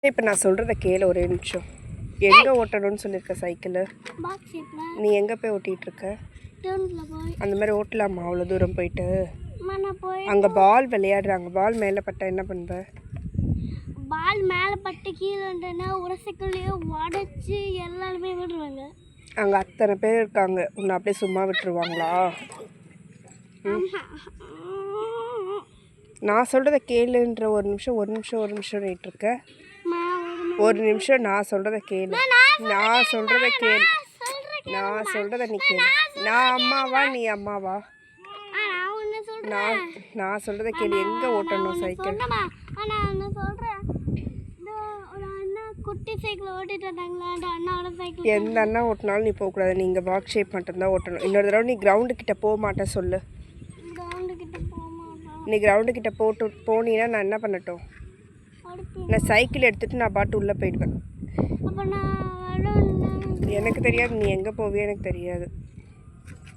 இப்போ நான் சொல்கிறத கேளு ஒரே நிமிஷம். எங்கே ஓட்டணும்னு சொல்லியிருக்க சைக்கிள்? நீ எங்கே போய் ஓட்டிகிட்டு இருக்க? அந்த மாதிரி ஓட்டலாமா அவ்வளோ தூரம் போயிட்டு? அங்கே பால் விளையாடுறாங்க, பால் மேலே பட்டா என்ன பண்ணுவ? பால் மேலே பட்டு கீழே உரசைக்குள்ளேயே உடச்சி எல்லாருமே விடுவாங்க. அங்கே அத்தனை பேர் இருக்காங்க, உன்னை அப்படியே சும்மா விட்டுருவாங்களா? நான் சொல்கிறத கேளுன்ற ஒரு நிமிஷம் ரேட் இருக்க. ஒரு நிமிஷம் நான் சொல்கிறத கேளு. நான் சொல்கிறத கேளு. நான் சொல்கிறத நீ கேளு. நான் அம்மாவா நீ அம்மாவா? நான் சொல்கிறத கேளு. எங்கே ஓட்டணும் சைக்கிள்? எந்த அண்ணா ஓட்டினாலும் நீ போகக்கூடாது. நீ இங்கே பாக்ஸ் ஷேப் மட்டும்தான் ஓட்டணும். இன்னொரு தடவை நீ கிரவுண்டு கிட்ட போக மாட்டேன் சொல்லு. நீ கிரவுண்டு கிட்ட போனீன்னா நான் என்ன பண்ணட்டும்? நான் சைக்கிள் எடுத்துகிட்டு நான் பாட்டு உள்ளே போயிடுவேன். எனக்கு தெரியாது நீ எங்கே போவியோ, எனக்கு தெரியாது.